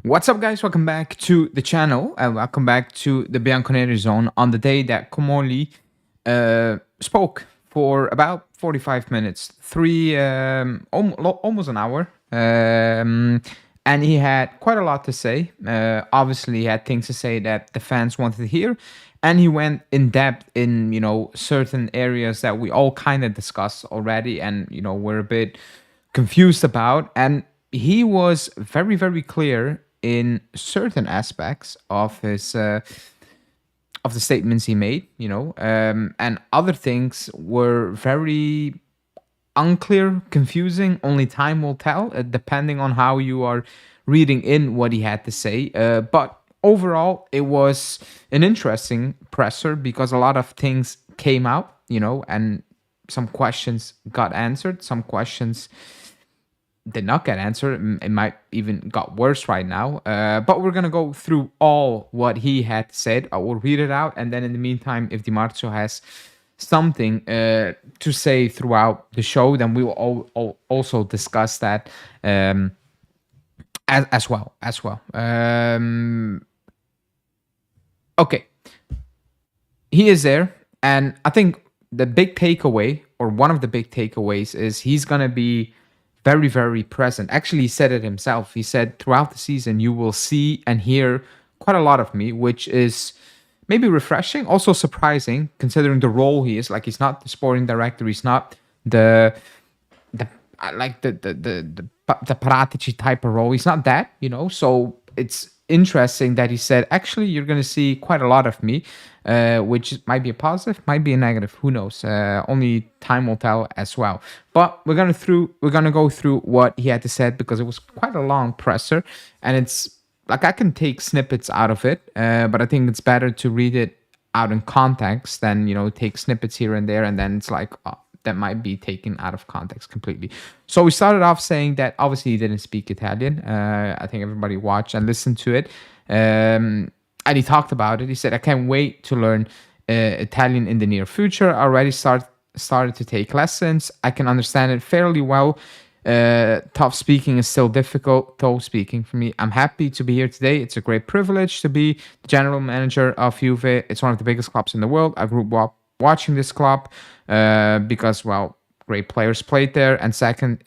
What's up, guys? Welcome back to the channel and welcome back to the Bianconeri zone on the day that Comolli spoke for about 45 minutes, almost an hour. And he had quite a lot to say. Obviously, he had things to say that the fans wanted to hear. And he went in depth in, certain areas that we all kind of discussed already and, we're a bit confused about. And he was very, very clear in certain aspects of his of the statements he made, and other things were very unclear, confusing. Only time will tell, depending on how you are reading in what he had to say. But overall, it was an interesting presser because a lot of things came out, and some questions got answered, some questions did not get answered. It might even got worse right now. But we're gonna go through all what he had said. I will read it out, and then in the meantime, if Di Marzio has something to say throughout the show, then we will also discuss that as well. Okay, he is there, and I think the big takeaway, or one of the big takeaways, is he's gonna be very, very present. Actually, he said it himself. He said throughout the season, you will see and hear quite a lot of me, which is maybe refreshing, also surprising, considering the role he is. Like, he's not the sporting director. He's not the Paratici type of role. He's not that, So it's interesting that he said, actually, you're going to see quite a lot of me, which might be a positive, might be a negative. Who knows? Only time will tell as well. But we're gonna go through what he had to say because it was quite a long presser, and it's like I can take snippets out of it, but I think it's better to read it out in context than take snippets here and there, and then it's like that might be taken out of context completely. So we started off saying that obviously he didn't speak Italian. I think everybody watched and listened to it. And he talked about it. He said, I can't wait to learn Italian in the near future. I already started to take lessons. I can understand it fairly well. Tough speaking is still difficult, though speaking for me. I'm happy to be here today. It's a great privilege to be the general manager of Juve. It's one of the biggest clubs in the world. I grew up watching this club because, well, great players played there. And second,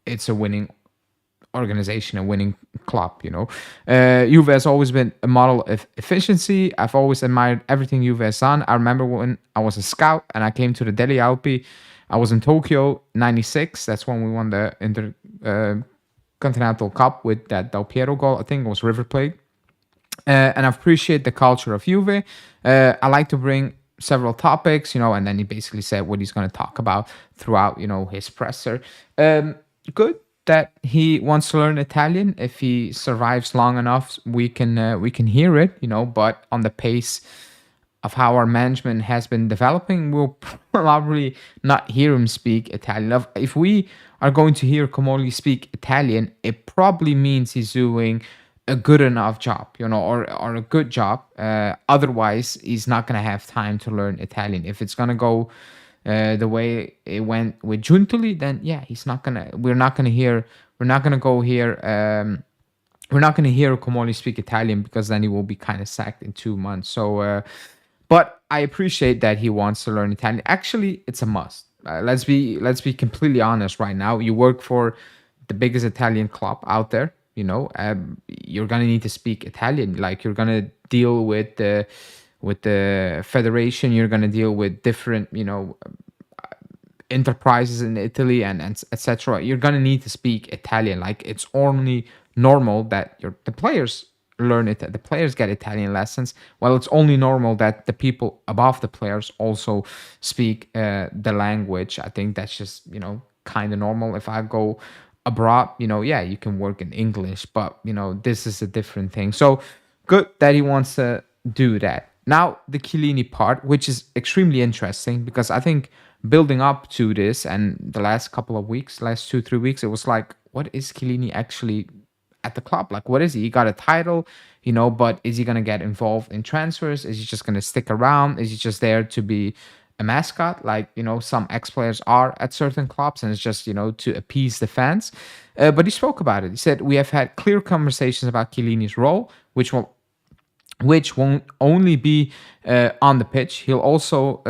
it's a winning organization, a winning club, Juve has always been a model of efficiency. I've always admired everything Juve has done. I remember when I was a scout and I came to the Deli Alpi. I was in Tokyo, 96. That's when we won the Intercontinental Cup with that Del Piero goal. I think it was River Plate. And I appreciate the culture of Juve. I like to bring several topics, and then he basically said what he's going to talk about throughout, his presser. Good that he wants to learn Italian. If he survives long enough, we can hear it, but on the pace of how our management has been developing, we'll probably not hear him speak Italian. If we are going to hear Comolli speak Italian, it probably means he's doing a good enough job, or a good job. Otherwise, he's not going to have time to learn Italian. If it's going to go the way it went with Giuntoli, then yeah, we're not gonna hear Comolli speak Italian, because then he will be kind of sacked in 2 months. So, but I appreciate that he wants to learn Italian. Actually, it's a must. Let's be completely honest right now. You work for the biggest Italian club out there. You're gonna need to speak Italian. Like, you're gonna deal with the federation. You're gonna deal with different, enterprises in Italy and etc. You're gonna need to speak Italian. Like, it's only normal that the players learn it. The players get Italian lessons. Well, it's only normal that the people above the players also speak the language. I think that's just kind of normal. If I go abroad, yeah, you can work in English, but this is a different thing. So good that he wants to do that. Now, the Chiellini part, which is extremely interesting, because I think building up to this and the last couple of weeks, last 2-3 weeks, it was like, what is Chiellini actually at the club? Like, what is he? He got a title, but is he going to get involved in transfers? Is he just going to stick around? Is he just there to be a mascot, like some ex players are at certain clubs, and it's just to appease the fans. But he spoke about it. He said we have had clear conversations about Chiellini's role, which won't only be on the pitch. He will also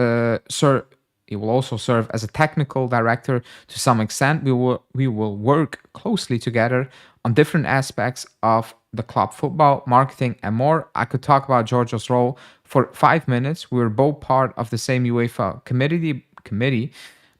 serve as a technical director to some extent. We will work closely together on different aspects of the club football, marketing, and more. I could talk about Giorgio's role for 5 minutes. We were both part of the same UEFA committee,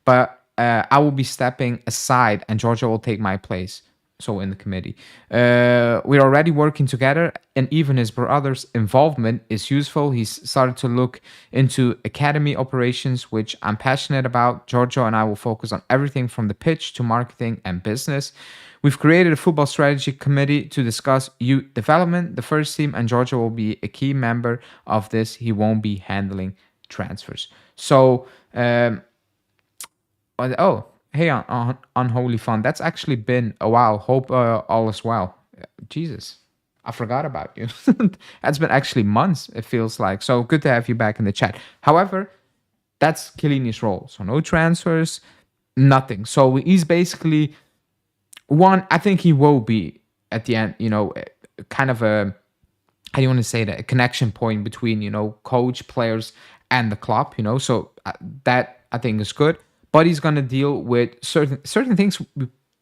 but I will be stepping aside, and Giorgio will take my place. So in the committee, we're already working together, and even his brother's involvement is useful. He's started to look into academy operations, which I'm passionate about. Giorgio and I will focus on everything from the pitch to marketing and business. We've created a football strategy committee to discuss youth development, the first team, and Giorgio will be a key member of this. He won't be handling transfers. So oh, hey, on Unholy Fun. That's actually been a while. Hope all is well. Jesus, I forgot about you. That's been actually months, it feels like. So good to have you back in the chat. However, that's Chiellini's role. So no transfers, nothing. So he's basically one. I think he will be at the end, kind of a, how do you want to say that, a connection point between coach, players, and the club. So that I think is good. But he's gonna deal with certain things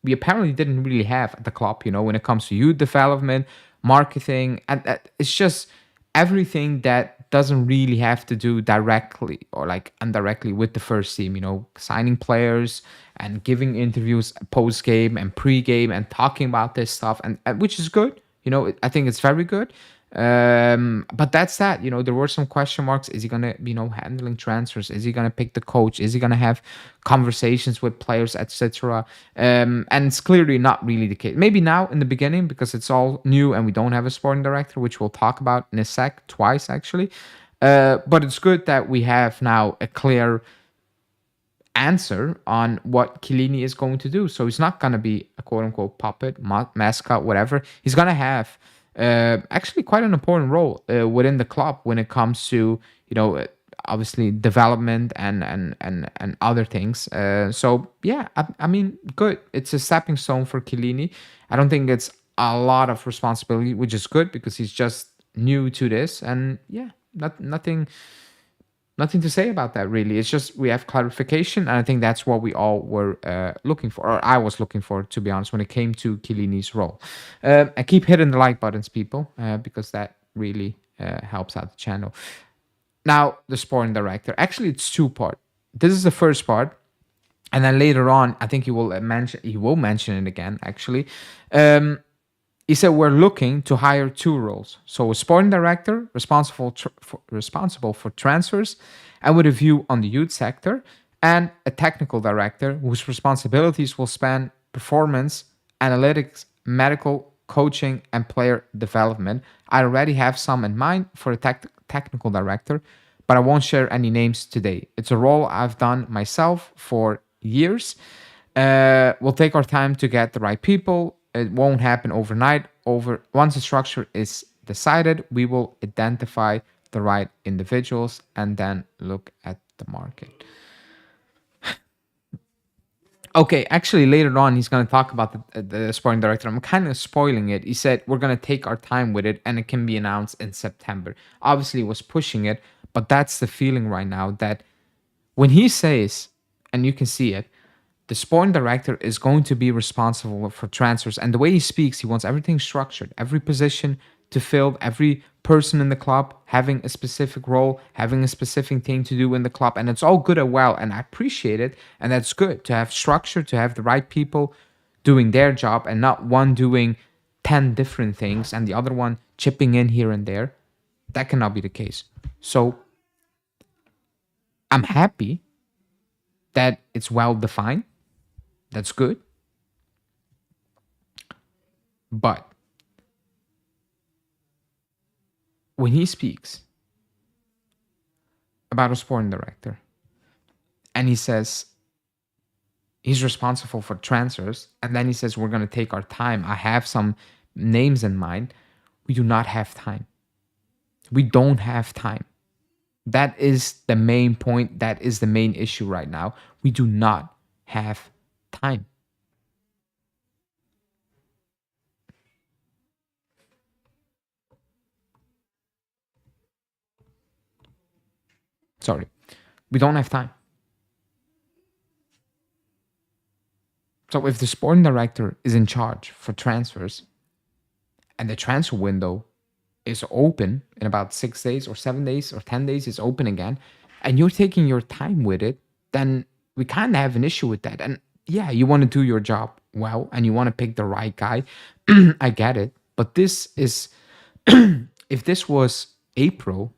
we apparently didn't really have at the club. When it comes to youth development, marketing, and it's just everything that doesn't really have to do directly or like indirectly with the first team. Signing players and giving interviews post game and pre game and talking about this stuff, and which is good. I think it's very good. But that's that. There were some question marks. Is he gonna handling transfers? Is he gonna pick the coach? Is he gonna have conversations with players, etc.? And it's clearly not really the case. Maybe now in the beginning, because it's all new and we don't have a sporting director, which we'll talk about in a sec, twice actually. But it's good that we have now a clear answer on what Chiellini is going to do. So he's not gonna be a quote unquote puppet, mascot, whatever. He's gonna have actually quite an important role within the club when it comes to obviously development and other things. So yeah, I mean, good. It's a stepping stone for Chiellini. I don't think it's a lot of responsibility, which is good because he's just new to this. And yeah, nothing to say about that really. It's just we have clarification, and I think that's what we all were looking for, or I was looking for, to be honest, when it came to Chiellini's role. And keep hitting the like buttons, people, because that really helps out the channel. Now, the sporting director. Actually, it's two-part. This is the first part, and then later on, I think he will mention it again. Actually, he said we're looking to hire two roles. So a sporting director responsible for transfers and with a view on the youth sector, and a technical director whose responsibilities will span performance, analytics, medical, coaching, and player development. I already have some in mind for a technical director, but I won't share any names today. It's a role I've done myself for years. We'll take our time to get the right people. It won't happen overnight. Once the structure is decided, we will identify the right individuals and then look at the market. Okay, actually, later on, he's going to talk about the sporting director. I'm kind of spoiling it. He said, we're going to take our time with it, and it can be announced in September. Obviously, he was pushing it, but that's the feeling right now, that when he says, and you can see it, the sporting director is going to be responsible for transfers. And the way he speaks, he wants everything structured, every position to fill, every person in the club having a specific role, having a specific thing to do in the club. And it's all good and well, and I appreciate it. And that's good to have structure, to have the right people doing their job and not one doing 10 different things and the other one chipping in here and there. That cannot be the case. So I'm happy that it's well defined. That's good. But when he speaks about a sporting director and he says he's responsible for transfers, and then he says we're going to take our time, I have some names in mind, we do not have time. We don't have time. That is the main point. That is the main issue right now. We do not have time. Sorry. We don't have time. So if the sporting director is in charge for transfers and the transfer window is open in about 6 days or 7 days or 10 days, it's open again, and you're taking your time with it, then we kind of have an issue with that. And yeah, you want to do your job well and you want to pick the right guy. I get it. But this is, if this was April,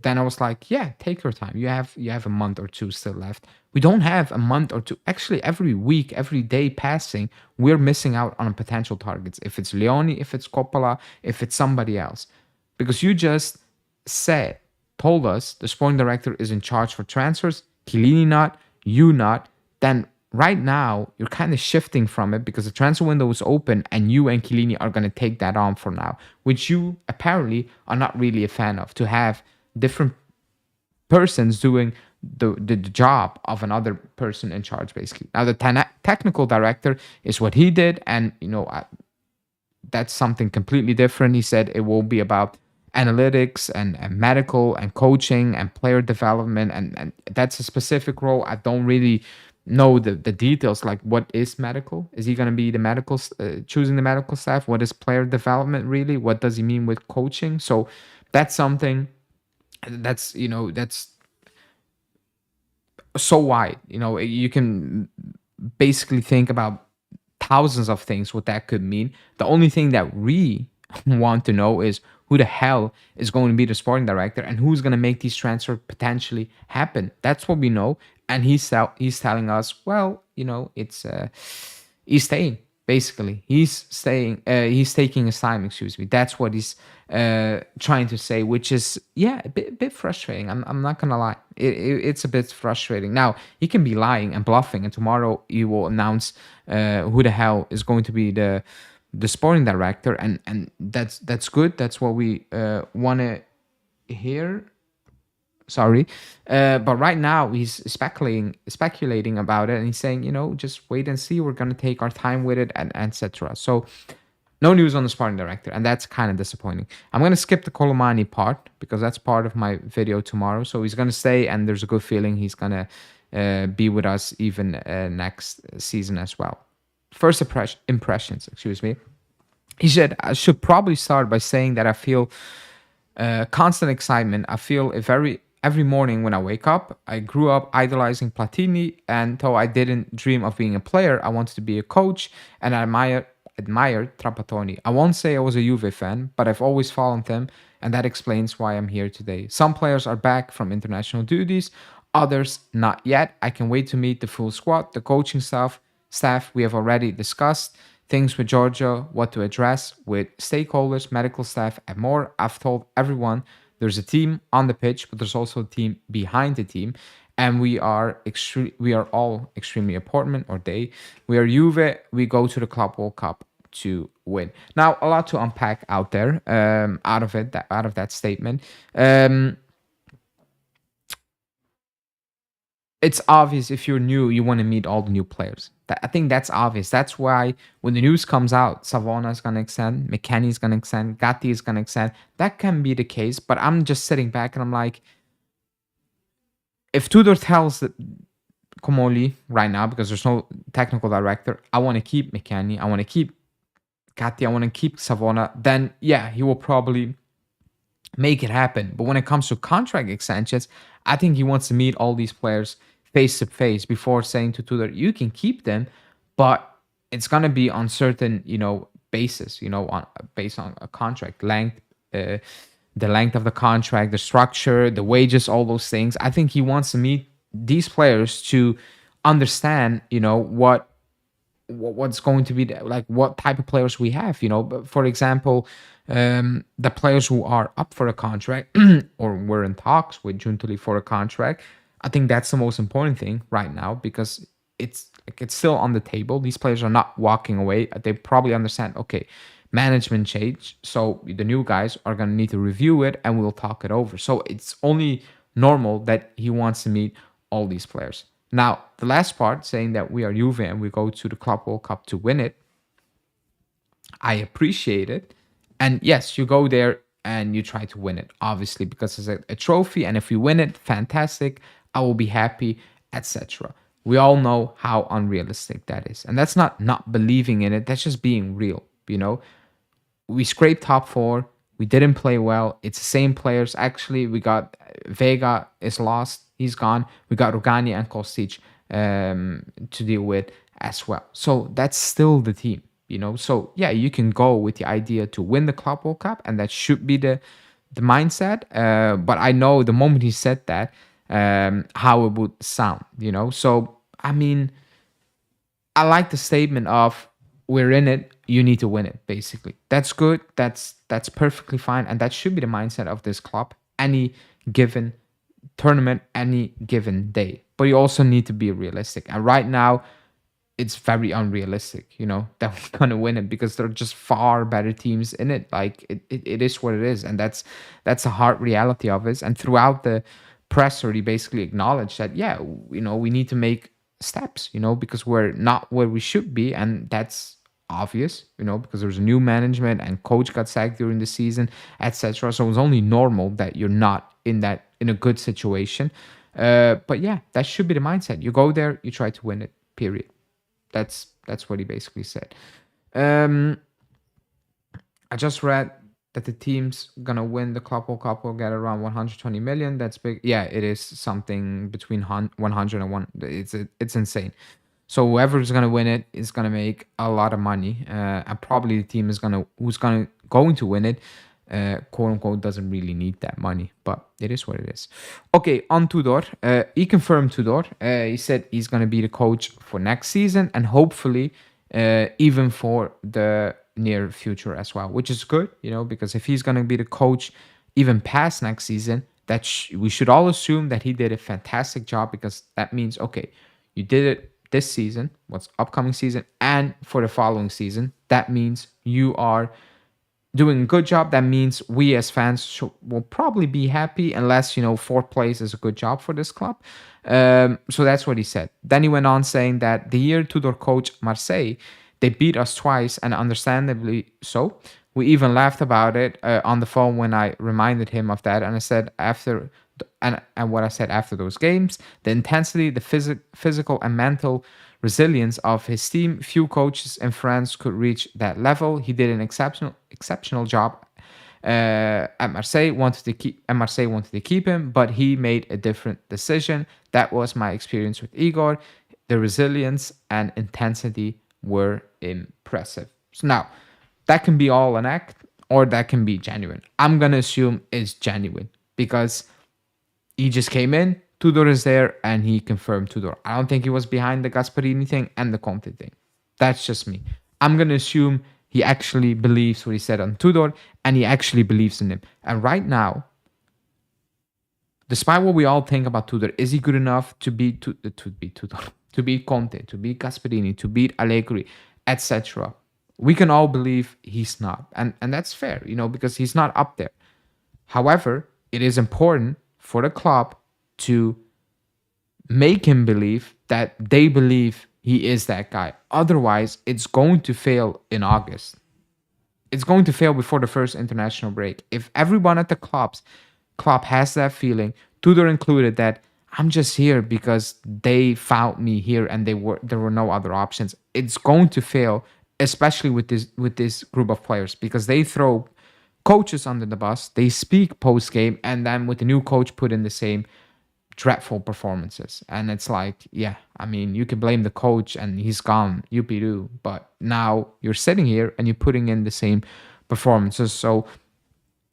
then I was like, yeah, take your time. You have a month or two still left. We don't have a month or two. Actually, every week, every day passing, we're missing out on potential targets. If it's Leone, if it's Coppola, if it's somebody else, because you just said, told us the sporting director is in charge for transfers. Chiellini not, you not. Then right now you're kind of shifting from it because the transfer window is open and you and Chiellini are going to take that on for now, which you apparently are not really a fan of. To have different persons doing the job of another person in charge, basically. Now, the technical director is what he did, and that's something completely different. He said it will be about analytics and medical and coaching and player development, and that's a specific role. I don't really know the details, like what is medical. Is he going to be the medical choosing the medical staff? What is player development really? What does he mean with coaching? So that's something that's so wide. You can basically think about thousands of things what that could mean. The only thing that we want to know is who the hell is going to be the sporting director and who's going to make these transfers potentially happen. That's what we know. And he's telling us, well, it's he's staying. Basically, he's staying. He's taking his time. Excuse me. That's what he's trying to say, which is a bit frustrating. I'm not gonna lie. It's a bit frustrating. Now he can be lying and bluffing, and tomorrow he will announce who the hell is going to be the sporting director, and that's good. That's what we want to hear. Sorry, but right now he's speculating about it, and he's saying, just wait and see. We're gonna take our time with it, and etc. So no news on the sporting director, and that's kind of disappointing. I'm gonna skip the Colomani part because that's part of my video tomorrow. So he's gonna stay, and there's a good feeling he's gonna be with us even next season as well. First impressions, excuse me. He said, I should probably start by saying that I feel constant excitement. I feel it every morning when I wake up. I grew up idolizing Platini, and though I didn't dream of being a player, I wanted to be a coach, and I admired Trapattoni. I won't say I was a Juve fan, but I've always followed them, and that explains why I'm here today. Some players are back from international duties, others not yet. I can wait to meet the full squad, the coaching staff we have already discussed, things with Giorgio, what to address with stakeholders, medical staff, and more. I've told everyone there's a team on the pitch, but there's also a team behind the team, and we are all extremely important. Or we are Juve. We go to the Club World Cup to win. Now, a lot to unpack out there, out of that statement. It's obvious if you're new, you want to meet all the new players. I think that's obvious. That's why when the news comes out, Savona is going to extend, McKennie is going to extend, Gatti is going to extend. That can be the case, but I'm just sitting back and I'm like, if Tudor tells Comolli right now, because there's no technical director, I want to keep McKennie, I want to keep Gatti, I want to keep Savona, then yeah, he will probably make it happen. But when it comes to contract extensions, I think he wants to meet all these players face to face before saying to Tudor, you can keep them, but it's gonna be on certain, basis, based on a contract length, the length of the contract, the structure, the wages, all those things. I think he wants to meet these players to understand, what's going to be like, what type of players we have. But for example, the players who are up for a contract or we're in talks with Giuntoli for a contract, I think that's the most important thing right now, because it's still on the table. These players are not walking away. They probably understand, okay, management change, so the new guys are going to need to review it and we'll talk it over. So it's only normal that he wants to meet all these players. Now, the last part, saying that we are Juve and we go to the Club World Cup to win it, I appreciate it. And yes, you go there and you try to win it, obviously, because it's a trophy. And if you win it, fantastic. I will be happy, etc. We all know how unrealistic that is. And that's not believing in it. That's just being real, you know? We scraped top four. We didn't play well. It's the same players. Actually, we got Vega is lost. He's gone. We got Rugani and Kostic to deal with as well. So that's still the team, you know. So yeah, you can go with the idea to win the Club World Cup, and that should be the mindset. But I know the moment he said that, how it would sound, you know. So I mean, I like the statement of we're in it, you need to win it, basically. That's good. That's perfectly fine. And that should be the mindset of this club any given tournament, any given day. But you also need to be realistic. And right now, it's very unrealistic, you know, that we're gonna win it because there are just far better teams in it. Like it is what it is. And that's a hard reality of it. And throughout the presser, he basically acknowledged that, yeah, you know, we need to make steps, you know, because we're not where we should be. And that's obvious, you know, because there's a new management and coach got sacked during the season, etc. So it's only normal that you're not in a good situation. But yeah, that should be the mindset. You go there, you try to win it, period. That's what he basically said. I just read that the team's gonna win the Club World Cup will get around 120 million. That's big. Yeah, it is something between 100 and one. It's insane. So whoever's gonna win it is gonna make a lot of money, and probably the team who's going to win it, quote unquote, doesn't really need that money, but it is what it is. Okay, on Tudor. He confirmed Tudor. He said he's gonna be the coach for next season and hopefully even for the near future as well, which is good, you know, because if he's gonna be the coach even past next season, we should all assume that he did a fantastic job, because that means, okay, you did it this season, what's upcoming season, and for the following season. That means you are doing a good job. That means we as fans will probably be happy, unless, you know, fourth place is a good job for this club. So that's what he said. Then he went on saying that the year Tudor coach Marseille, they beat us twice, and understandably so. We even laughed about it on the phone when I reminded him of that. And I said and what I said after those games, the intensity, the physical and mental resilience of his team, few coaches in France could reach that level. He did an exceptional job at Marseille. Marseille wanted to keep him, but he made a different decision. That was my experience with Igor. The resilience and intensity were impressive. So now, that can be all an act, or that can be genuine. I'm gonna assume it's genuine, because he just came in, Tudor is there, and he confirmed Tudor. I don't think he was behind the Gasparini thing and the Conte thing. That's just me. I'm going to assume he actually believes what he said on Tudor, and he actually believes in him. And right now, despite what we all think about Tudor, is he good enough to beat Tudor, to beat Conte, to beat Gasparini, to beat Allegri, etc.? We can all believe he's not. And that's fair, you know, because he's not up there. However, it is important for the club to make him believe that they believe he is that guy. Otherwise, it's going to fail in August. It's going to fail before the first international break. If everyone at the club has that feeling, Tudor included, that I'm just here because they found me here and there were no other options, it's going to fail, especially with this group of players, because they throw coaches under the bus, they speak post game, and then with the new coach put in the same dreadful performances. And it's like, yeah, I mean, you can blame the coach and he's gone, youpee-doo, but now you're sitting here and you're putting in the same performances. So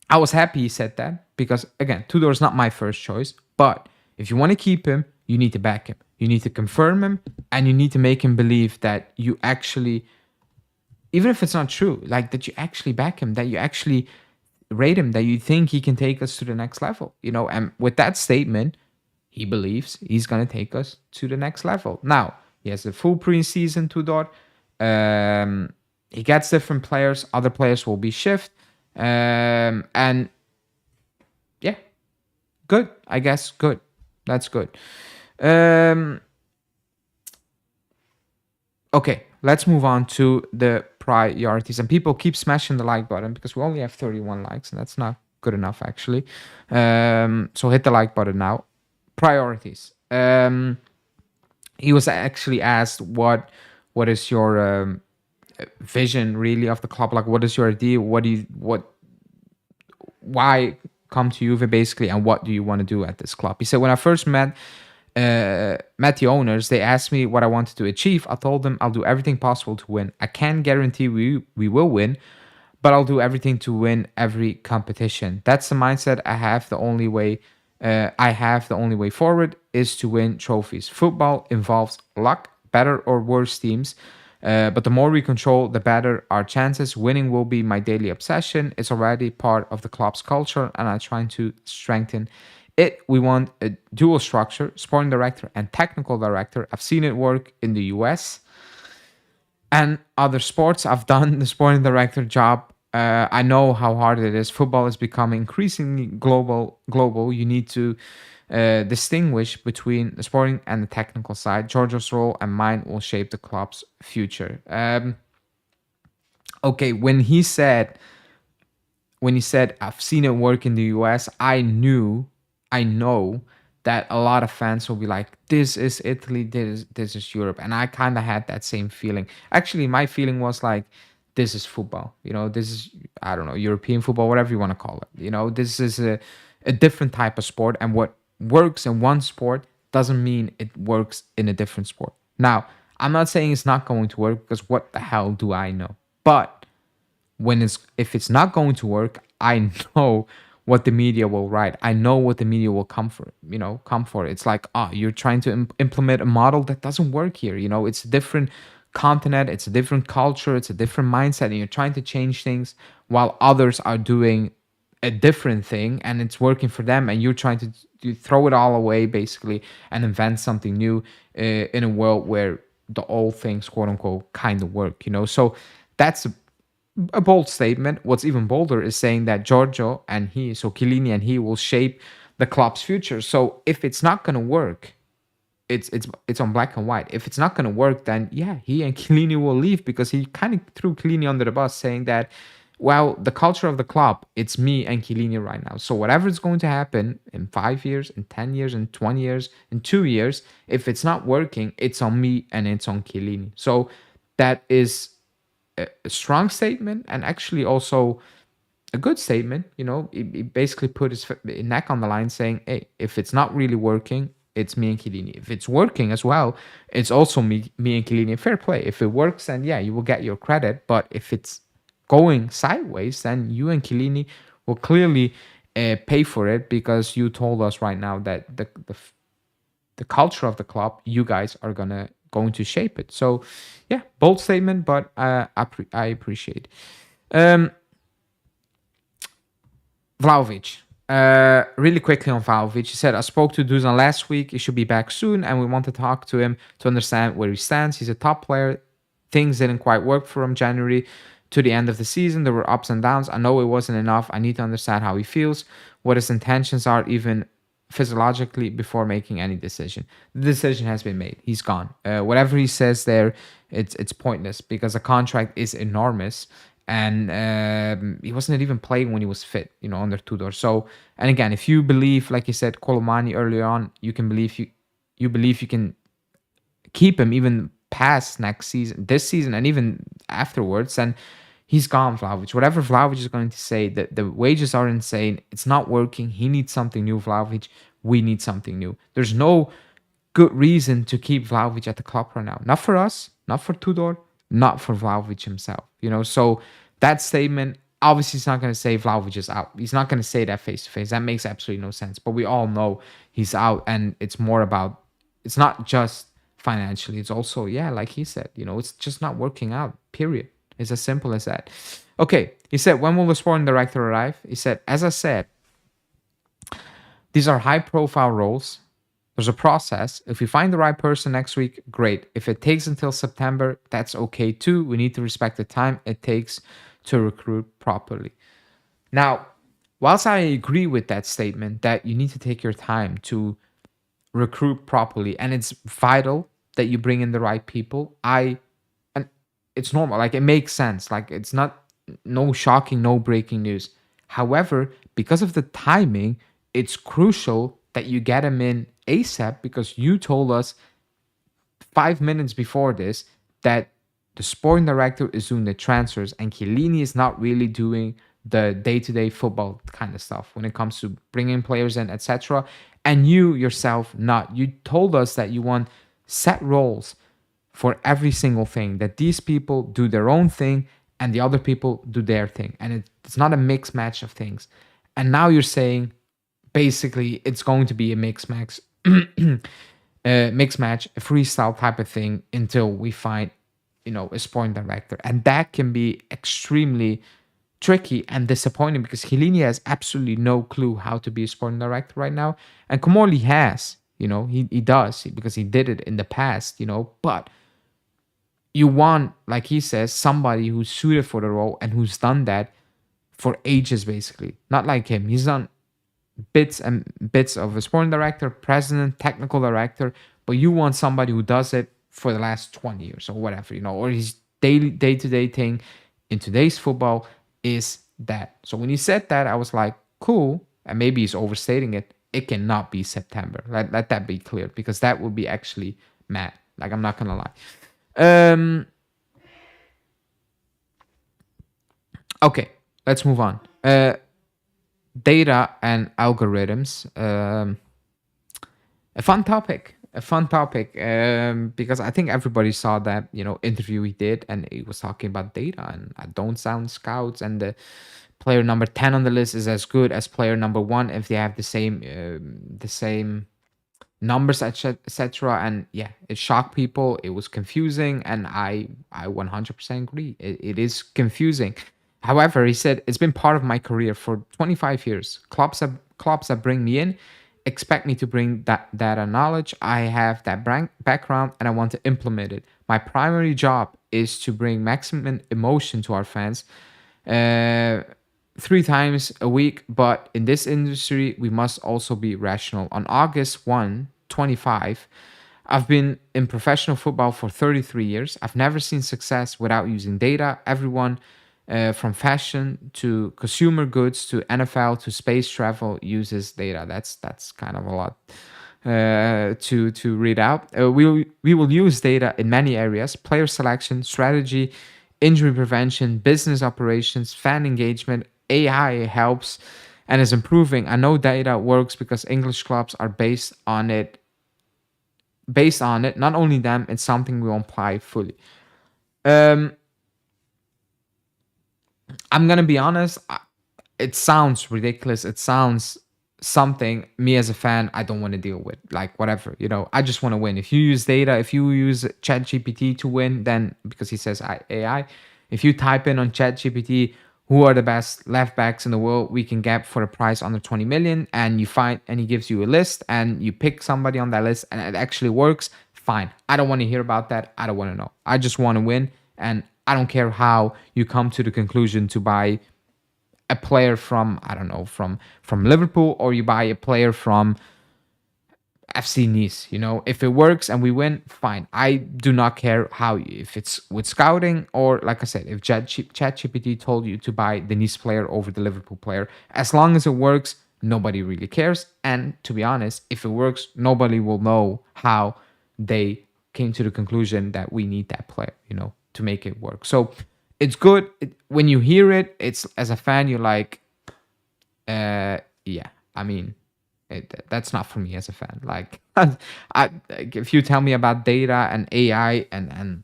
I was happy he said that, because again, Tudor is not my first choice, but if you want to keep him, you need to back him, you need to confirm him, and you need to make him believe that you actually, even if it's not true, like that you actually back him, that you actually rate him, that you think he can take us to the next level, you know. And with that statement, he believes he's going to take us to the next level. Now, he has a full preseason to Dort. He gets different players. Other players will be shift. And yeah, good. I guess good. That's good. Um, okay, let's move on to the priorities. And people keep smashing the like button because we only have 31 likes, and that's not good enough, actually. So hit the like button now. Priorities. He was actually asked what is your vision really of the club, like what is your idea, why come to Juve basically, and what do you want to do at this club. He said, when I first met the owners, they asked me what I wanted to achieve. I told them I'll do everything possible to win. I can't guarantee we will win, but I'll do everything to win every competition. That's the mindset I have. The only way forward is to win trophies. Football involves luck, better or worse teams. But the more we control, the better our chances. Winning will be my daily obsession. It's already part of the club's culture, and I'm trying to strengthen it. We want a dual structure, sporting director and technical director. I've seen it work in the US and other sports. I've done the sporting director job. I know how hard it is. Football is becoming increasingly global. You need to distinguish between the sporting and the technical side. Giorgio's role and mine will shape the club's future. Okay, when he said I've seen it work in the US, I know that a lot of fans will be like, this is Italy, this is Europe. And I kind of had that same feeling. Actually, my feeling was like, this is football. This is, I don't know, European football, whatever you want to call it. This is a different type of sport. And what works in one sport doesn't mean it works in a different sport. Now, I'm not saying it's not going to work, because what the hell do I know? But if it's not going to work, I know what the media will write. I know what the media will come for. It's like, you're trying to implement a model that doesn't work here. It's a different continent, it's a different culture, it's a different mindset, and you're trying to change things while others are doing a different thing and it's working for them, and you're trying to throw it all away basically and invent something new in a world where the old things, quote unquote, kind of work. So that's a bold statement. What's even bolder is saying that Giorgio and Chiellini and he will shape the club's future. So if it's not going to work, it's on black and white. If it's not going to work, then yeah, he and Chiellini will leave, because he kind of threw Chiellini under the bus, saying that, well, the culture of the club, it's me and Chiellini right now. So whatever is going to happen in 5 years, in 10 years, in 20 years, in 2 years, if it's not working, it's on me and it's on Chiellini. So that is a strong statement, and actually also a good statement. He basically put his neck on the line, saying, hey, if it's not really working, it's me and Chiellini. If it's working as well, it's also me and Chiellini. Fair play. If it works, then yeah, you will get your credit. But if it's going sideways, then you and Chiellini will clearly pay for it, because you told us right now that the culture of the club, you guys are going to shape it. So yeah, bold statement, but I appreciate. Vlahovic. Really quickly on Vlahovic, he said, I spoke to Dusan last week. He should be back soon, and we want to talk to him to understand where he stands. He's a top player. Things didn't quite work for him January to the end of the season. There were ups and downs. I know it wasn't enough. I need to understand how he feels, what his intentions are, even physiologically, before making any decision. The decision has been made. He's gone. Whatever he says there, it's pointless, because the contract is enormous. And he wasn't even playing when he was fit, under Tudor. So, and again, if you believe, like you said, Colomani earlier on, you believe you can keep him even past this season, and even afterwards, then he's gone, Vlahovic. Whatever Vlahovic is going to say, the wages are insane. It's not working. He needs something new, Vlahovic. We need something new. There's no good reason to keep Vlahovic at the club right now. Not for us, not for Tudor, not for Vlahovic himself. So that statement, obviously he's not going to say Vlahovic is out. He's not going to say that face to face. That makes absolutely no sense. But we all know he's out, and it's more about, it's not just financially. It's also, yeah, like he said, it's just not working out, period. It's as simple as that. Okay, he said, when will the sporting director arrive? He said, as I said, these are high profile roles. There's a process. If we find the right person next week, great. If it takes until September, that's okay too. We need to respect the time it takes to recruit properly. Now, whilst I agree with that statement that you need to take your time to recruit properly and it's vital that you bring in the right people, and it's normal, like it makes sense, like it's not no shocking, no breaking news. However, because of the timing, it's crucial that you get him in ASAP, because you told us 5 minutes before this that the sporting director is doing the transfers and Chiellini is not really doing the day-to-day football kind of stuff when it comes to bringing players in, etc. And you yourself not. You told us that you want set roles for every single thing, that these people do their own thing and the other people do their thing. And it's not a mixed match of things. And now you're saying basically it's going to be a mixed match, a freestyle type of thing until we find, a sporting director. And that can be extremely tricky and disappointing because Chiellini has absolutely no clue how to be a sporting director right now. And Comolli has, he does because he did it in the past, but you want, like he says, somebody who's suited for the role and who's done that for ages, basically. Not like him. He's done bits and bits of a sporting director, president, technical director, but you want somebody who does it for the last 20 years or whatever, or his daily day-to-day thing in today's football is that. So when he said that, I was like, cool, and maybe he's overstating it. It cannot be September. Let that be clear, because that would be actually mad. Like, I'm not gonna lie. Okay, let's move on. Data and algorithms. A fun topic. Because I think everybody saw that interview he did, and he was talking about data and don't sound scouts, and the player number 10 on the list is as good as player number 1 if they have the same numbers, etc. And yeah, it shocked people. It was confusing, and I 100% agree. It is confusing. However, he said it's been part of my career for 25 years. Clubs that bring me in expect me to bring that data knowledge. I have that background and I want to implement it. My primary job is to bring maximum emotion to our fans 3 times a week. But in this industry, we must also be rational. On August 1, 25, I've been in professional football for 33 years. I've never seen success without using data. Everyone from fashion to consumer goods to NFL to space travel uses data. That's kind of a lot to read out. We will use data in many areas: player selection, strategy, injury prevention, business operations, fan engagement. AI helps and is improving. I know data works because English clubs are based on it. Not only them, it's something we apply fully. I'm gonna be honest. It sounds ridiculous. It sounds something me as a fan I don't want to deal with. Like whatever, I just want to win. If you use data, if you use ChatGPT to win, then because he says AI, if you type in on ChatGPT who are the best left backs in the world we can get for a price under 20 million, and you find, and he gives you a list, and you pick somebody on that list, and it actually works. Fine. I don't want to hear about that. I don't want to know. I just want to win, and I don't care how you come to the conclusion to buy a player from, I don't know, from Liverpool, or you buy a player from FC Nice. If it works and we win, fine. I do not care how, if it's with scouting, or like I said, if ChatGPT told you to buy the Nice player over the Liverpool player, as long as it works, nobody really cares. And to be honest, if it works, nobody will know how they came to the conclusion that we need that player, to make it work. So it's good. When you hear it, it's, as a fan, you're like, yeah, I mean, that's not for me as a fan. Like, if you tell me about data and AI and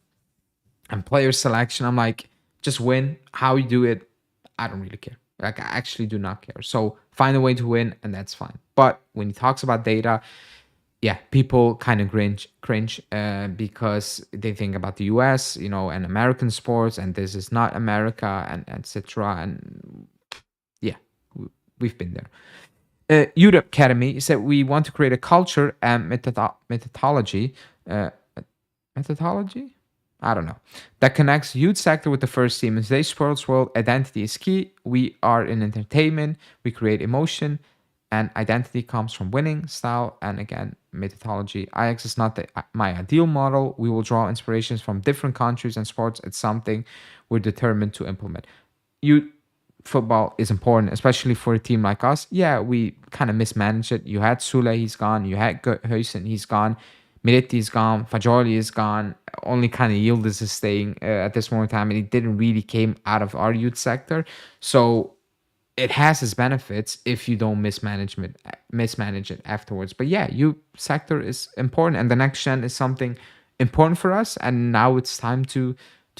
player selection, I'm like, just win. How you do it, I don't really care. Like, I actually do not care. So find a way to win, and that's fine. But when he talks about data, yeah, people kind of cringe because they think about the US, and American sports, and this is not America, and etc. And yeah, we've been there. Youth Academy said we want to create a culture and methodology. Methodology? I don't know, that connects youth sector with the first team. In today's sports world, identity is key. We are in entertainment, we create emotion, and identity comes from winning, style, and again, methodology. Ajax is not my ideal model. We will draw inspirations from different countries and sports. It's something we're determined to implement. You Football is important, especially for a team like us. Yeah, we kind of mismanaged it. You had Sule, he's gone. You had Huysen, he's gone. Miretti is gone. Fajoli is gone. Only kind of Yildiz is staying at this moment in time, and he didn't really came out of our youth sector. So it has its benefits if you don't mismanage it afterwards. But yeah, youth sector is important, and the next gen is something important for us. And now it's time to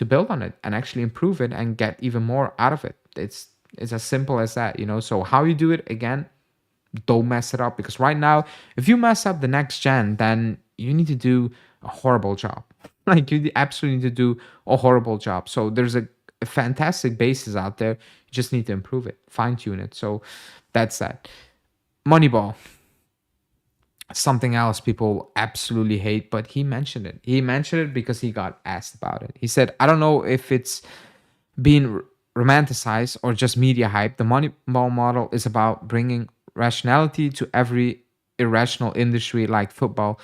build on it and actually improve it and get even more out of it. It's as simple as that, you know. So how you do it, again, don't mess it up, because right now, if you mess up the next gen, then you need to do a horrible job. Like, you absolutely need to do a horrible job. So there's a fantastic basis out there. You just need to improve it, fine tune it. So that's that. Moneyball, something else people absolutely hate, but he mentioned it. He mentioned it because he got asked about it. He said, I don't know if it's being romanticized or just media hype. The Moneyball model is about bringing rationality to every irrational industry like football.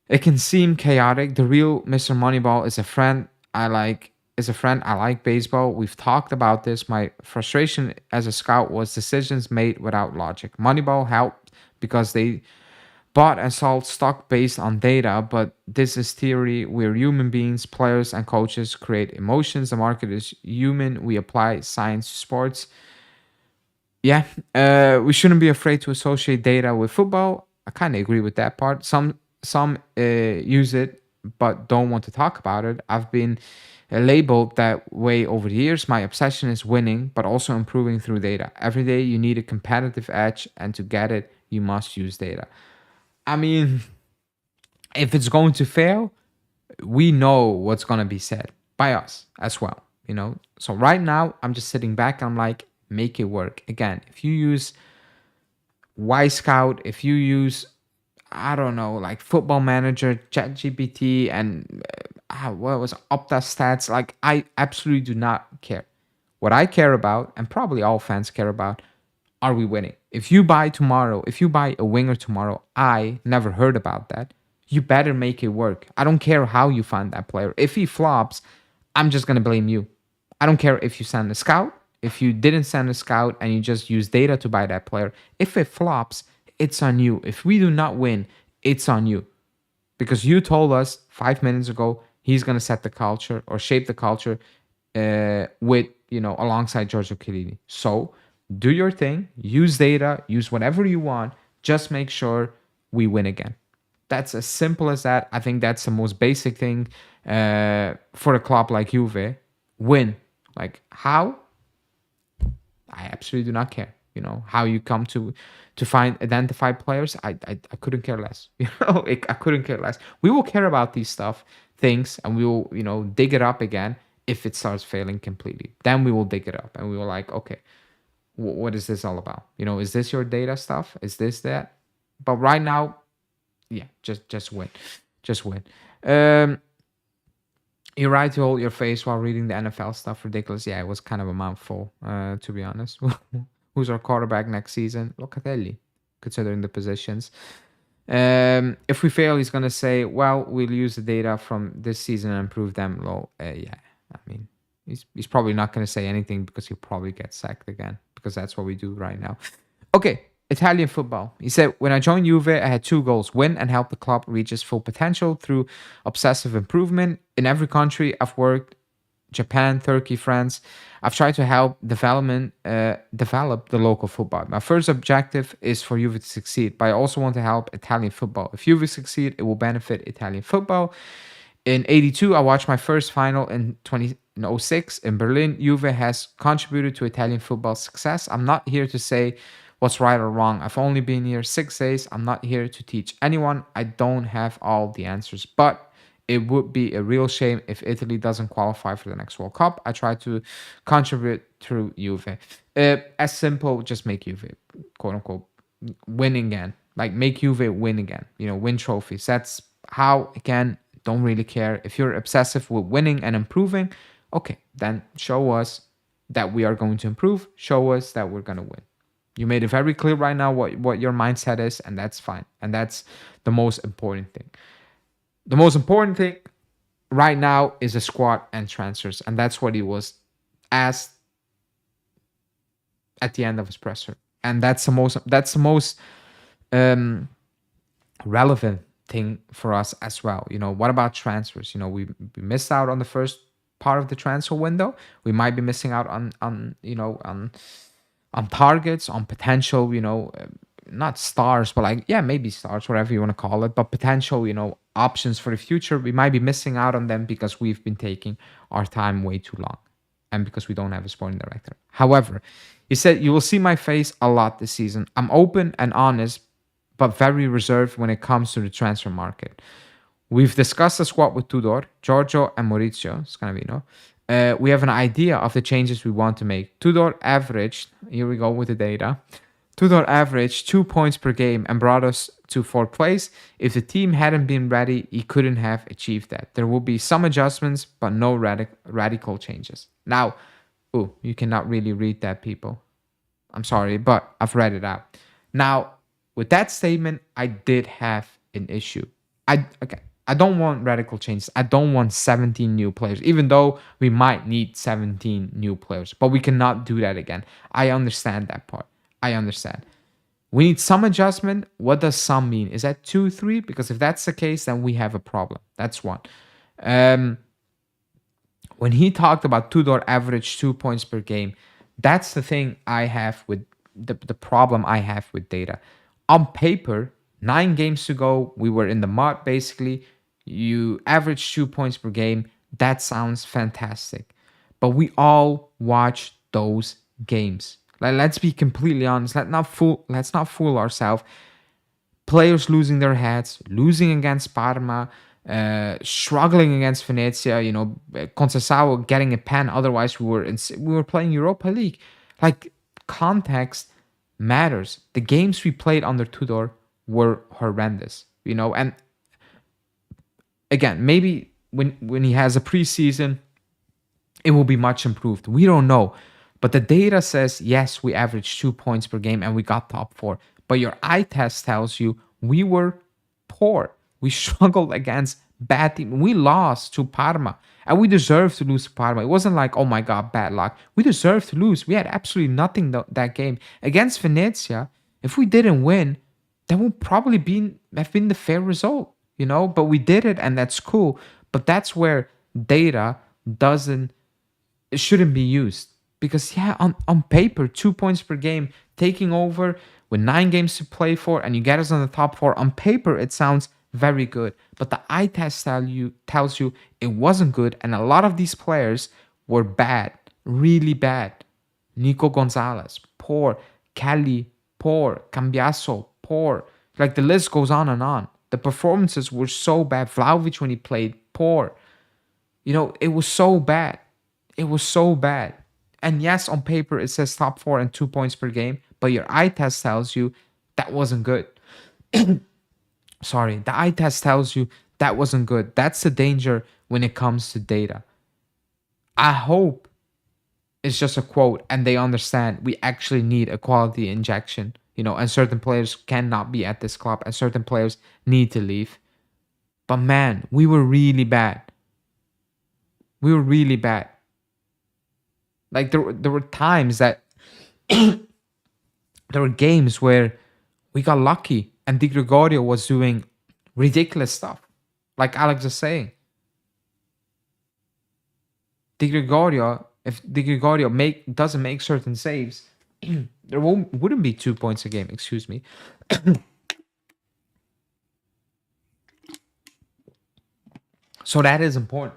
It can seem chaotic. The real Mr. Moneyball is a friend I like. I like baseball. We've talked about this. My frustration as a scout was decisions made without logic. Moneyball helped because they bought and sold stock based on data, but this is theory. We're human beings, players and coaches create emotions. The market is human. We apply science to sports. Yeah, we shouldn't be afraid to associate data with football. I kind of agree with that part. Some use it but don't want to talk about it. I've been labeled that way over the years. My obsession is winning, but also improving through data. Every day you need a competitive edge, and to get it, you must use data. I mean, if it's going to fail, we know what's going to be said by us as well, you know. So right now, I'm just sitting back. I'm like, make it work. Again, if you use Y Scout, if you use, I don't know, like Football Manager, ChatGPT, and what was Opta Stats, like, I absolutely do not care. What I care about, and probably all fans care about, are we winning? If you buy a winger tomorrow, I never heard about that. You better make it work. I don't care how you find that player. If he flops, I'm just gonna blame you. I don't care if you send a scout, if you didn't send a scout and you just use data to buy that player. If it flops, it's on you. If we do not win, it's on you. Because you told us 5 minutes ago he's gonna set the culture or shape the culture with, you know, alongside Giorgio Chiellini. So do your thing, use data, use whatever you want, just make sure we win again. That's as simple as that. I think that's the most basic thing for a club like Juve. Win. Like, how? I absolutely do not care. You know, how you come to identify players, I couldn't care less. You know, I couldn't care less. We will care about these things, and we will, you know, dig it up again if it starts failing completely. Then we will dig it up, and we will like, okay, what is this all about? You know, is this your data stuff? Is this that? But right now, yeah, just win. Just win. You're right to hold your face while reading the NFL stuff. Ridiculous. Yeah, it was kind of a mouthful, to be honest. Who's our quarterback next season? Locatelli, considering the positions. If we fail, he's going to say, well, we'll use the data from this season and improve them. Low. Yeah, I mean, he's probably not going to say anything because he'll probably get sacked again, because that's what we do right now. Okay, Italian football. He said, when I joined Juve, I had two goals: win and help the club reach its full potential through obsessive improvement. In every country I've worked, Japan, Turkey, France, I've tried to help develop the local football. My first objective is for Juve to succeed, but I also want to help Italian football. If Juve succeed, it will benefit Italian football. In 82, I watched my first final in 2006 in Berlin. Juve has contributed to Italian football's success. I'm not here to say what's right or wrong. I've only been here 6 days. I'm not here to teach anyone. I don't have all the answers, but it would be a real shame if Italy doesn't qualify for the next World Cup. I try to contribute through Juve. As simple, just make Juve, quote unquote, win again. Like, make Juve win again. You know, win trophies. That's how, again, Don't really care. If you're obsessive with winning and improving, okay, then show us that we are going to improve. Show us that we're going to win. You made it very clear right now what your mindset is, and that's fine. And that's the most important thing. The most important thing right now is a squad and transfers, and that's what he was asked at the end of his presser. And that's the most um, relevant thing for us as well. What about transfers? We missed out on the first part of the transfer window. We might be missing out on targets, on potential, not stars, but like, yeah, maybe stars, whatever you want to call it, but potential, options for the future. We might be missing out on them because we've been taking our time way too long and because we don't have a sporting director. However, he said, you will see my face a lot this season. I'm open and honest, but very reserved when it comes to the transfer market. We've discussed the squad with Tudor, Giorgio, and Maurizio. Scandavino. We have an idea of the changes we want to make. Tudor averaged, here we go with the data. Tudor averaged 2 points per game and brought us to fourth place. If the team hadn't been ready, he couldn't have achieved that. There will be some adjustments, but no radical changes. Now, you cannot really read that, people. I'm sorry, but I've read it out. Now, with that statement, I did have an issue. I don't want radical changes. I don't want 17 new players, even though we might need 17 new players. But we cannot do that again. I understand that part. I understand. We need some adjustment. What does some mean? Is that 2, 3? Because if that's the case, then we have a problem. That's one. When he talked about Tudor average 2 points per game, that's the thing I have with the problem I have with data. On paper, 9 games to go, we were in the mud basically. You average 2 points per game. That sounds fantastic. But we all watch those games. Like, let's be completely honest. Let's not fool ourselves. Players losing their heads, losing against Parma, struggling against Venezia. Conceição getting a pen. Otherwise, we were playing Europa League. Like, context matters. The games we played under Tudor were horrendous. And again, maybe when he has a preseason, it will be much improved. We don't know. But the data says, yes, we averaged 2 points per game and we got top 4. But your eye test tells you we were poor. We struggled against bad teams. We lost to Parma. And we deserved to lose to Parma. It wasn't like, oh my God, bad luck. We deserved to lose. We had absolutely nothing that game. Against Venezia, if we didn't win, that would probably have been the fair result. But we did it, and that's cool. But that's where data it shouldn't be used. Because, yeah, on paper, 2 points per game, taking over with 9 games to play for, and you get us on the top 4. On paper, it sounds very good. But the eye test tells you it wasn't good, and a lot of these players were bad, really bad. Nico Gonzalez, poor. Kelly, poor. Cambiaso, poor. Like, the list goes on and on. The performances were so bad. Vlahovic, when he played, poor. It was so bad. It was so bad. And yes, on paper, it says top 4 and 2 points per game. But your eye test tells you that wasn't good. Sorry, the eye test tells you that wasn't good. That's the danger when it comes to data. I hope it's just a quote and they understand we actually need a quality injection. And certain players cannot be at this club and certain players need to leave. But man, we were really bad. We were really bad. Like, there were times that there were games where we got lucky and Di Gregorio was doing ridiculous stuff. Like Alex is saying. If Di Gregorio doesn't make certain saves, there wouldn't be 2 points a game, excuse me. So that is important,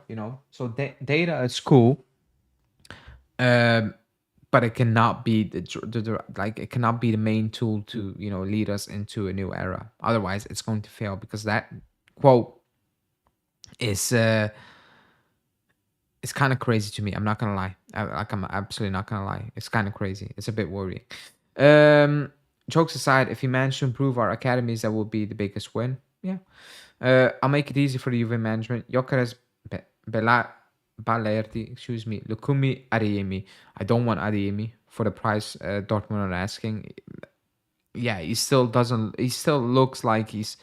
So data is cool. But it cannot be it cannot be the main tool to lead us into a new era. Otherwise, it's going to fail because that quote is it's kind of crazy to me. I'm not gonna lie. I'm absolutely not gonna lie. It's kind of crazy. It's a bit worrying. Jokes aside, if we manage to improve our academies, that will be the biggest win. Yeah. I'll make it easy for the Juve management. Gyökeres, Bela, Balerdi, excuse me, Lukumi, Adeyemi. I don't want Adeyemi for the price Dortmund are asking. Yeah, he still doesn't. He still looks like he's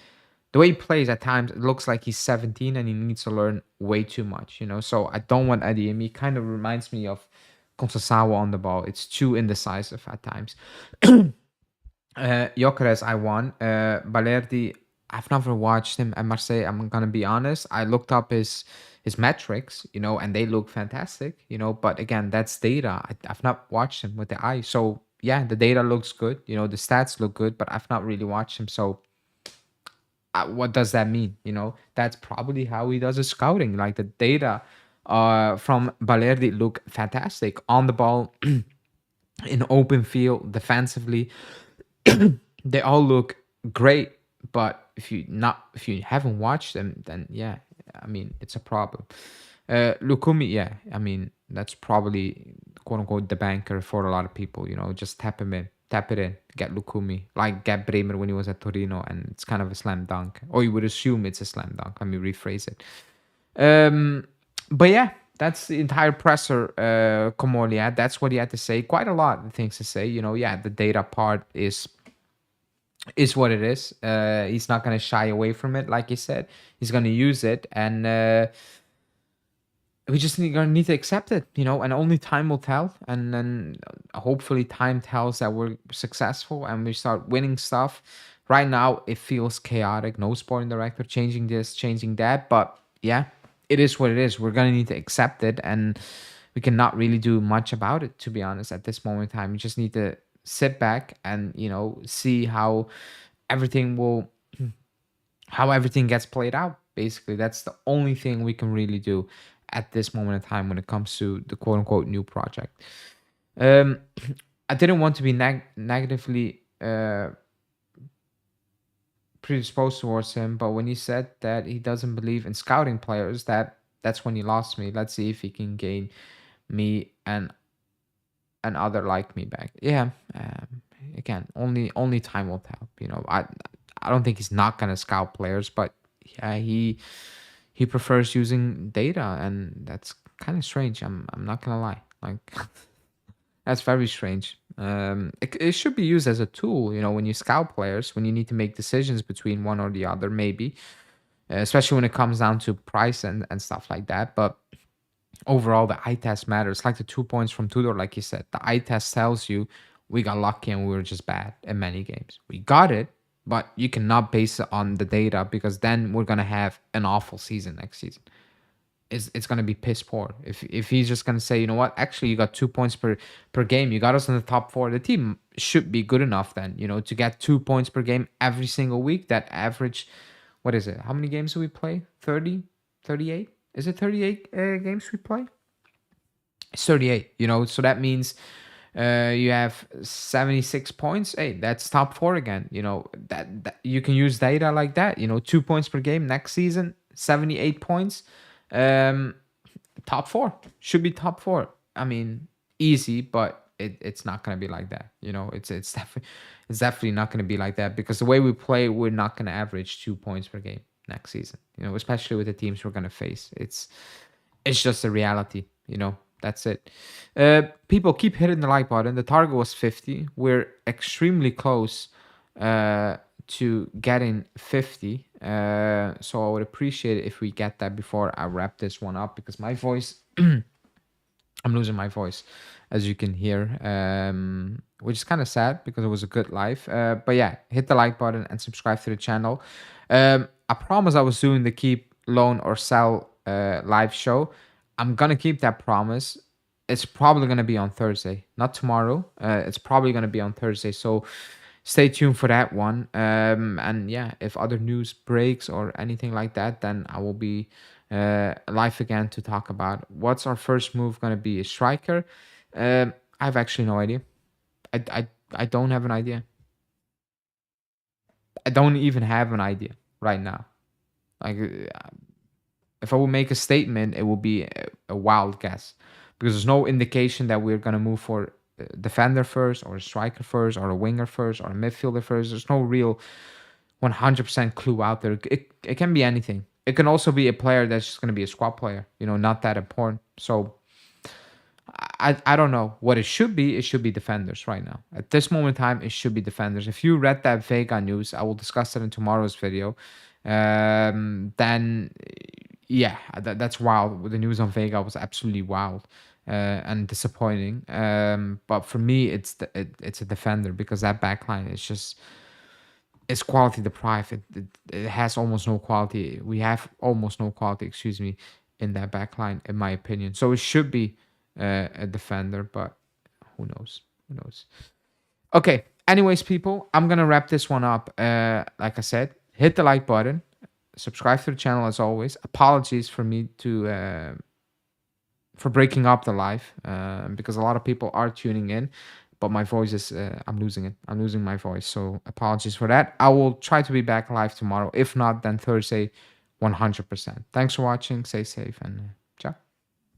the way he plays at times. It looks like he's 17 and he needs to learn way too much. So I don't want Adeyemi. Kind of reminds me of Konsasawa on the ball. It's too indecisive at times. Gyökeres, I want. Balerdi, I've never watched him at Marseille. I'm gonna be honest. I looked up his metrics, and they look fantastic, But again, that's data. I've not watched him with the eye. So yeah, the data looks good. The stats look good, but I've not really watched him. So what does that mean? That's probably how he does his scouting. Like the data from Balerdi look fantastic on the ball, in open field, defensively. They all look great, but if you haven't watched them, then yeah, I mean it's a problem. Lukumi, yeah, I mean that's probably quote unquote the banker for a lot of people. Just tap it in, get Lukumi, like get Bremer when he was at Torino, and it's kind of a slam dunk, or you would assume it's a slam dunk. Let me rephrase it. But yeah, that's the entire presser. Comolli had. That's what he had to say. Quite a lot of things to say. Yeah, the data part is what it is. He's not gonna shy away from it, like he said. He's gonna use it, and we just gonna need to accept it, and only time will tell. And then hopefully time tells that we're successful and we start winning stuff. Right now, it feels chaotic. No sporting director changing this, changing that, but yeah, it is what it is. We're gonna need to accept it, and we cannot really do much about it, to be honest. At this moment in time, we just need to sit back and see everything will how everything gets played out. Basically, that's the only thing we can really do at this moment in time when it comes to the quote unquote new project. um I didn't want to be negatively predisposed towards him, but when he said that he doesn't believe in scouting players, that's when he lost me. Let's see if he can gain me and other like me back. Yeah. Again, only time will tell. I don't think he's not gonna scout players, but yeah, he prefers using data, and that's kind of strange. I'm not gonna lie. Like that's very strange. It should be used as a tool, when you scout players, when you need to make decisions between one or the other, maybe, especially when it comes down to price and stuff like that. But overall, the eye test matters. Like the 2 points from Tudor, like you said, the eye test tells you we got lucky and we were just bad in many games. We got it, but you cannot base it on the data, because then we're gonna have an awful season next season. It's gonna be piss poor if he's just gonna say, you know what, actually you got 2 points per game, you got us in the top four. The team should be good enough then, to get 2 points per game every single week. That average, what is it? How many games do we play? 30, 38? Is it 38 games we play? It's 38. So that means you have 76 points. Hey, that's top four again. That you can use data like that. 2 points per game next season, 78 points. Top four should be top four. I mean, easy, but it's not gonna be like that. It's definitely not gonna be like that, because the way we play, we're not gonna average 2 points per game next season. Especially with the teams we're gonna face. It's just a reality. That's it. People keep hitting the like button. The target was 50. We're extremely close to getting 50. So I would appreciate it if we get that before I wrap this one up, because my voice, I'm losing my voice, as you can hear, which is kind of sad because it was a good live. But yeah, hit the like button and subscribe to the channel. I promise I was doing the keep, loan, or sell live show. I'm gonna keep that promise. It's probably gonna be on Thursday, not tomorrow. It's probably gonna be on Thursday. So stay tuned for that one. And yeah, if other news breaks or anything like that, then I will be live again to talk about what's our first move gonna be. A striker? I have actually no idea. I don't have an idea. I don't even have an idea right now. Like, if I would make a statement, it would be a wild guess, because there's no indication that we're gonna move for a defender first, or a striker first, or a winger first, or a midfielder first. There's no real 100% clue out there. It can be anything. It can also be a player that's just going to be a squad player, not that important. So I don't know what it should be. It should be defenders right now. At this moment in time, it should be defenders. If you read that Vega news, I will discuss it in tomorrow's video. Then yeah, that's wild. The news on Vega was absolutely wild and disappointing. But for me, it's a defender because that backline is just it's quality deprived. It has almost no quality. We have almost no quality, excuse me, in that backline, in my opinion. So it should be a defender, but who knows? Who knows? Okay. Anyways, people, I'm gonna wrap this one up. Like I said, hit the like button, subscribe to the channel as always. Apologies for me to for breaking up the live because a lot of people are tuning in, but my voice is I'm losing it. I'm losing my voice, so apologies for that. I will try to be back live tomorrow. If not, then Thursday, 100%. Thanks for watching. Stay safe and ciao.